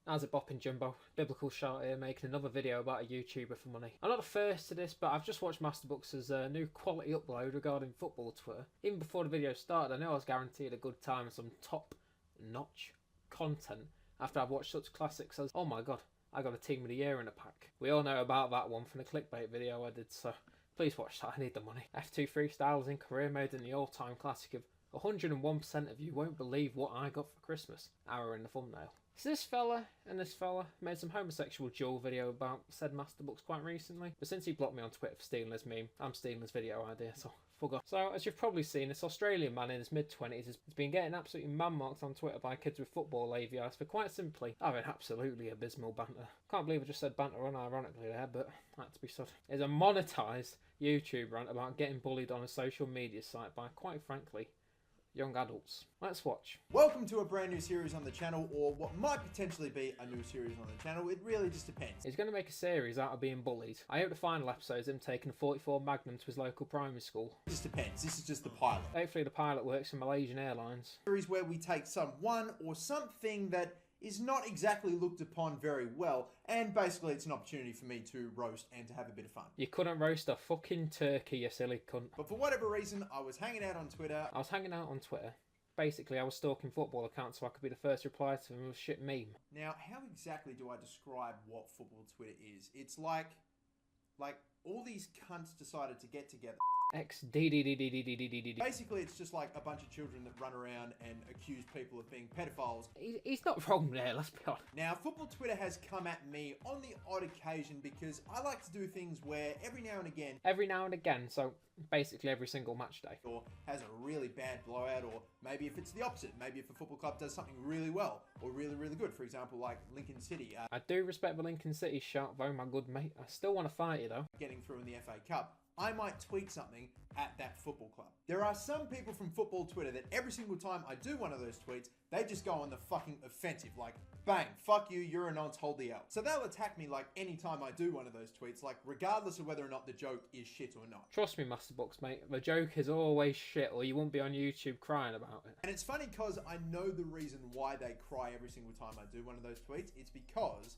How's it bopping, Jumbo? BiblicalShart here, making another video about a YouTuber for money. I'm not the first to this, but I've just watched MasterBucks' new quality upload regarding football Twitter. Even before the video started, I knew I was guaranteed a good time and some top-notch content after I've watched such classics as, oh my god, I got a Team of the Year in a pack. We all know about that one from the clickbait video I did, so please watch that, I need the money. F2 freestyles in career mode in the all-time classic of 101% of you won't believe what I got for Christmas. Arrow in the thumbnail. So this fella and this fella made some homosexual duel video about said MasterBucks quite recently, but since he blocked me on Twitter for stealing his meme, I'm stealing his video idea, so fuck off. So as you've probably seen, this Australian man in his mid-20s has been getting absolutely man-marked on Twitter by kids with football labias for quite simply having absolutely abysmal banter. Can't believe I just said banter unironically there, but that to be said. It's a monetised YouTube rant about getting bullied on a social media site by, quite frankly, young adults. Let's watch. Welcome to a brand new series on the channel, or what might potentially be a new series on the channel. It really just depends. He's going to make a series out of being bullied. I hope the final episode is him taking a 44 Magnum to his local primary school. It just depends. This is just the pilot. Hopefully the pilot works for Malaysian Airlines. Series where we take someone or something that is not exactly looked upon very well, and basically it's an opportunity for me to roast and to have a bit of fun. You couldn't roast a fucking turkey, you silly cunt. But for whatever reason, I was hanging out on Twitter. Basically, I was stalking football accounts so I could be the first to reply to them with a shit meme. Now, how exactly do I describe what football Twitter is? It's like all these cunts decided to get together. Basically, it's just like a bunch of children that run around and accuse people of being pedophiles. He's not wrong there, let's be honest. Now, football Twitter has come at me on the odd occasion because I like to do things where every now and again, so basically every single match day, or has a really bad blowout, or maybe if it's the opposite, maybe if a football club does something really well or really, really good. For example, like Lincoln City. I do respect the Lincoln City shot, though, my good mate. I still want to fight you, though. Getting through in the FA Cup. I might tweet something at that football club. There are some people from football Twitter that every single time I do one of those tweets, they just go on the fucking offensive, like, bang, fuck you, you're a nonce, hold the L. So they'll attack me like any time I do one of those tweets, like regardless of whether or not the joke is shit or not. Trust me, MasterBucks, mate, the joke is always shit or you won't be on YouTube crying about it. And it's funny because I know the reason why they cry every single time I do one of those tweets. It's because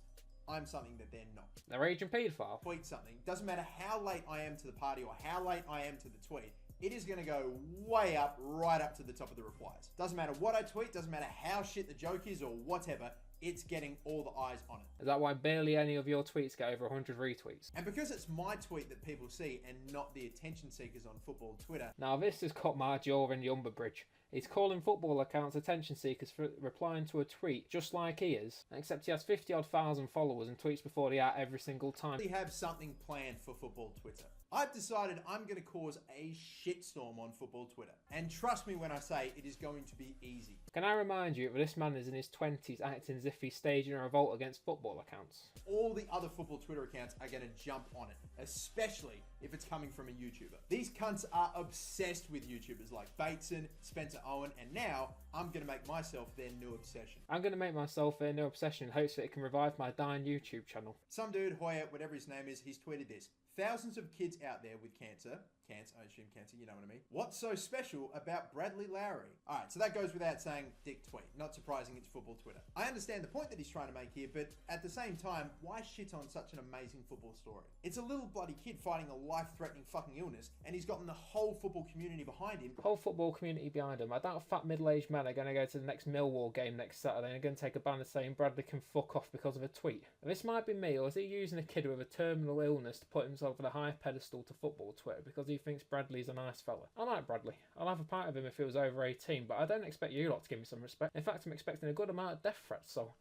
I'm something that they're not. They're raging paedophile. Tweet something. Doesn't matter how late I am to the party or how late I am to the tweet. It is going to go way up, right up to the top of the replies. Doesn't matter what I tweet, doesn't matter how shit the joke is or whatever, it's getting all the eyes on it. Is that why barely any of your tweets get over 100 retweets? And because it's my tweet that people see and not the attention seekers on football Twitter. Now this has cut my jaw in the umberbridge. He's calling football accounts attention seekers for replying to a tweet just like he is, except he has 50-odd thousand followers and tweets before the out every single time. We have something planned for football Twitter. I've decided I'm going to cause a shitstorm on football Twitter. And trust me when I say it is going to be easy. Can I remind you that this man is in his 20s acting as if he's staging a revolt against football accounts? All the other football Twitter accounts are going to jump on it, especially if it's coming from a YouTuber. These cunts are obsessed with YouTubers like Bateson, Spencer Owen, and now I'm going to make myself their new obsession. I'm going to make myself their new obsession in hopes that it can revive my dying YouTube channel. Some dude, Hoyer, whatever his name is, he's tweeted this. Thousands of kids out there with cancer, I assume cancer, you know what I mean. What's so special about Bradley Lowry? Alright, so that goes without saying, dick tweet. Not surprising, it's football Twitter. I understand the point that he's trying to make here, but at the same time, why shit on such an amazing football story? It's a little bloody kid fighting a life-threatening fucking illness, and he's gotten the whole football community behind him. Whole football community behind him. I doubt fat middle-aged men are going to go to the next Millwall game next Saturday and are going to take a banner saying Bradley can fuck off because of a tweet. And this might be me, or is he using a kid with a terminal illness to put himself on a high pedestal to football Twitter because he thinks Bradley's a nice fella? I like Bradley. I'll have a pint of him if he was over 18, but I don't expect you lot to give me some respect. In fact, I'm expecting a good amount of death threats, so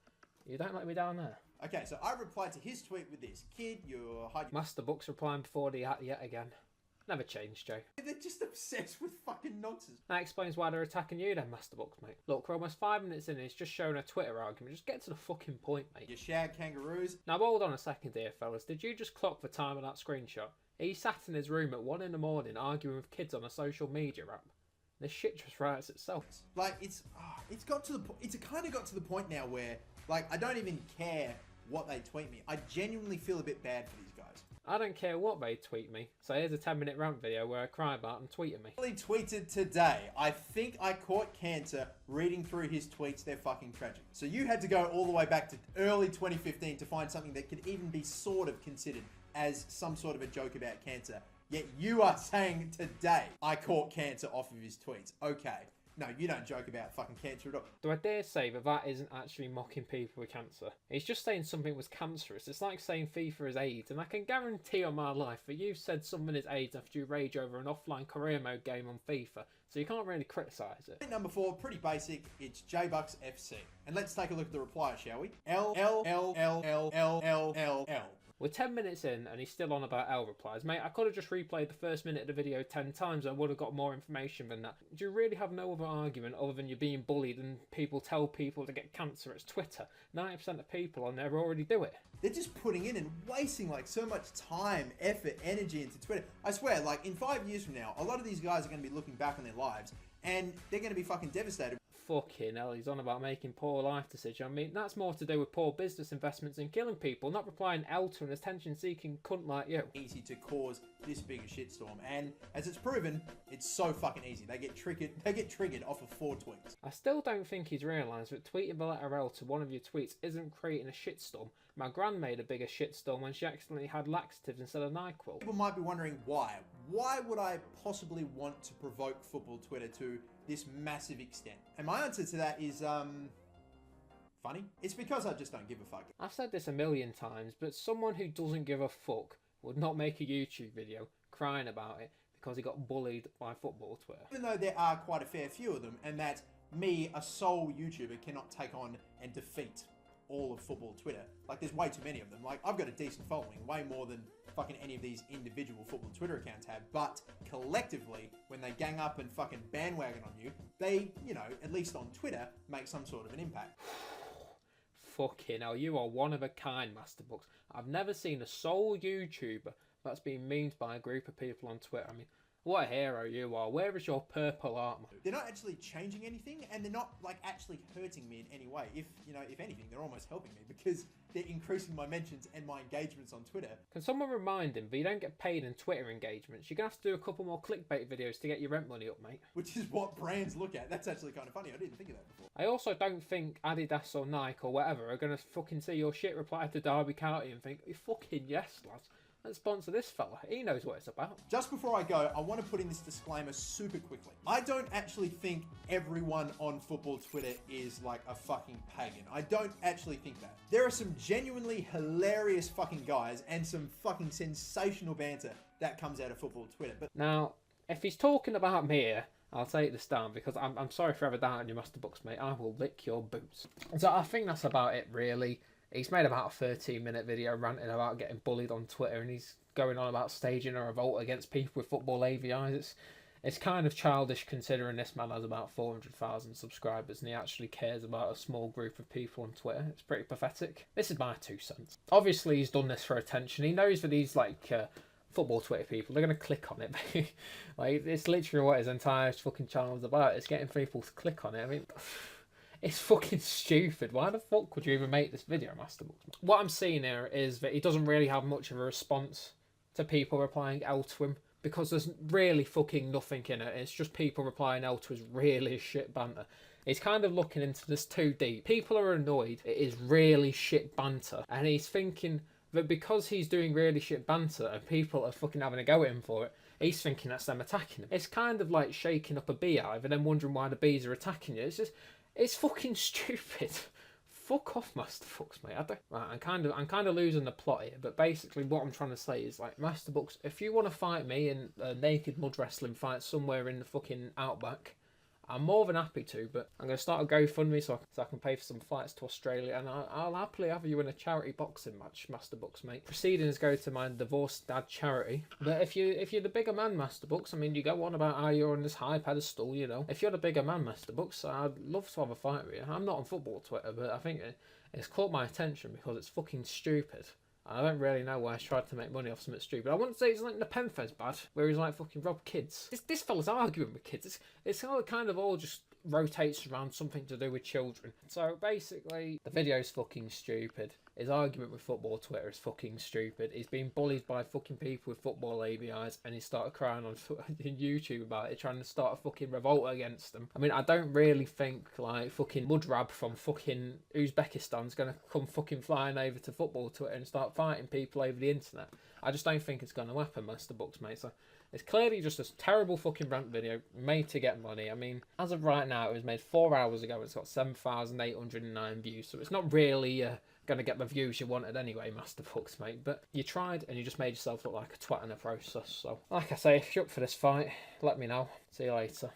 you don't let me down there. Okay, so I replied to his tweet with this. Kid, you're hiding. MasterBucks replying before the at yet again. Never changed, Joe. They're just obsessed with fucking nonsense. That explains why they're attacking you then, MasterBucks, mate. Look, we're almost 5 minutes in and it's just showing a Twitter argument. Just get to the fucking point, mate. You shag kangaroos. Now hold on a second here, fellas. Did you just clock the time of that screenshot? He sat in his room at 1 in the morning arguing with kids on a social media app. This shit just writes itself. Like, it's got to the point. It's kind of got to the point now where, like, I don't even care what they tweet me. I genuinely feel a bit bad for these guys. I don't care what they tweet me. So here's a 10-minute rant video where I cry about them tweeting me. He tweeted today, I think I caught cancer reading through his tweets. They're fucking tragic. So you had to go all the way back to early 2015 to find something that could even be sort of considered as some sort of a joke about cancer. Yet you are saying today, I caught cancer off of his tweets. Okay. No, you don't joke about fucking cancer at all. Do I dare say that that isn't actually mocking people with cancer? He's just saying something was cancerous. It's like saying FIFA is AIDS, and I can guarantee on my life that you've said something is AIDS after you rage over an offline career mode game on FIFA, so you can't really criticise it. Number 4, pretty basic. It's JBucks FC. And let's take a look at the reply, shall we? L. We're 10 minutes in and he's still on about L replies. Mate, I could have just replayed the first minute of the video 10 times and I would have got more information than that. Do you really have no other argument other than you're being bullied and people tell people to get cancer? It's Twitter. 90% of people on there already do it. They're just putting in and wasting like so much time, effort, energy into Twitter. I swear, like in 5 years from now, a lot of these guys are going to be looking back on their lives and they're going to be fucking devastated. Fucking hell, he's on about making poor life decisions. I mean, that's more to do with poor business investments and killing people, not replying L to an attention-seeking cunt like you. Easy to cause this big a shitstorm, and as it's proven, it's so fucking easy. They get triggered off of 4 tweets. I still don't think he's realised that tweeting the letter L to one of your tweets isn't creating a shitstorm. My gran made a bigger shitstorm when she accidentally had laxatives instead of NyQuil. People might be wondering why. Why would I possibly want to provoke football Twitter to this massive extent? And my answer to that is, funny. It's because I just don't give a fuck. I've said this a million times, but someone who doesn't give a fuck would not make a YouTube video crying about it because he got bullied by football Twitter. Even though there are quite a fair few of them, and that me, a sole YouTuber, cannot take on and defeat all of football Twitter. Like, there's way too many of them. Like, I've got a decent following, way more than fucking any of these individual football Twitter accounts have, but collectively, when they gang up and fucking bandwagon on you, they, you know, at least on Twitter, make some sort of an impact. Fucking hell, you are one of a kind, MasterBucks. I've never seen a sole YouTuber that's been memed by a group of people on Twitter. I mean, what a hero you are. Where is your purple armor? They're not actually changing anything, and they're not like actually hurting me in any way. If anything, they're almost helping me because they're increasing my mentions and my engagements on Twitter. Can someone remind him that you don't get paid in Twitter engagements? You're gonna have to do a couple more clickbait videos to get your rent money up, mate. Which is what brands look at. That's actually kind of funny. I didn't think of that before. I also don't think Adidas or Nike or whatever are gonna fucking see your shit reply to Derby County and think, fucking yes, lads. Let's sponsor this fella. He knows what it's about. Just before I go, I want to put in this disclaimer super quickly. I don't actually think everyone on football Twitter is like a fucking pagan. I don't actually think that. There are some genuinely hilarious fucking guys and some fucking sensational banter that comes out of football Twitter. But now, if he's talking about me here, I'll take this down because I'm sorry for ever doubting your MasterBucks, mate. I will lick your boots. So I think that's about it, really. He's made about a 13-minute video ranting about getting bullied on Twitter, and he's going on about staging a revolt against people with football AVIs. It's kind of childish considering this man has about 400,000 subscribers and he actually cares about a small group of people on Twitter. It's pretty pathetic. This is my 2 cents. Obviously, he's done this for attention. He knows that these, football Twitter people, they're going to click on it. Like, it's literally what his entire fucking channel is about. It's getting people to click on it. I mean... It's fucking stupid. Why the fuck would you even make this video, MasterBucks? What I'm seeing here is that he doesn't really have much of a response to people replying L to him because there's really fucking nothing in it. It's just people replying L to his really shit banter. He's kind of looking into this too deep. People are annoyed. It is really shit banter. And he's thinking that because he's doing really shit banter and people are fucking having a go at him for it, he's thinking that's them attacking him. It's kind of like shaking up a beehive and then wondering why the bees are attacking you. It's fucking stupid. Fuck off, MasterBucks, mate. I'm kind of losing the plot here, but basically what I'm trying to say is, like, MasterBucks, if you want to fight me in a naked mud wrestling fight somewhere in the fucking outback, I'm more than happy to, but I'm going to start a GoFundMe so I can pay for some flights to Australia, and I'll happily have you in a charity boxing match, MasterBucks, mate. Proceedings go to my divorced dad charity. But if you're the bigger man, MasterBucks, I mean, you go on about how you're on this high pedestal, you know. If you're the bigger man, MasterBucks, I'd love to have a fight with you. I'm not on football Twitter, but I think it's caught my attention because it's fucking stupid. I don't really know why he's tried to make money off something stupid. I wouldn't say it's like Nepenthez bad, where he's like fucking rob kids. This fella's arguing with kids. It's all kind of all just rotates around something to do with children. So basically, the video's fucking stupid. His argument with football Twitter is fucking stupid. He's been bullied by fucking people with football ABIs, and he started crying on YouTube about it, trying to start a fucking revolt against them. I mean, I don't really think like fucking Mudrab from fucking Uzbekistan's gonna come fucking flying over to football Twitter and start fighting people over the internet. I just don't think it's gonna happen, MasterBucks, mate. So it's clearly just a terrible fucking rant video made to get money. I mean, as of right now, it was made 4 hours ago. It's got 7,809 views, so it's not really going to get the views you wanted anyway, MasterBucks, mate. But you tried, and you just made yourself look like a twat in the process. So, like I say, if you're up for this fight, let me know. See you later.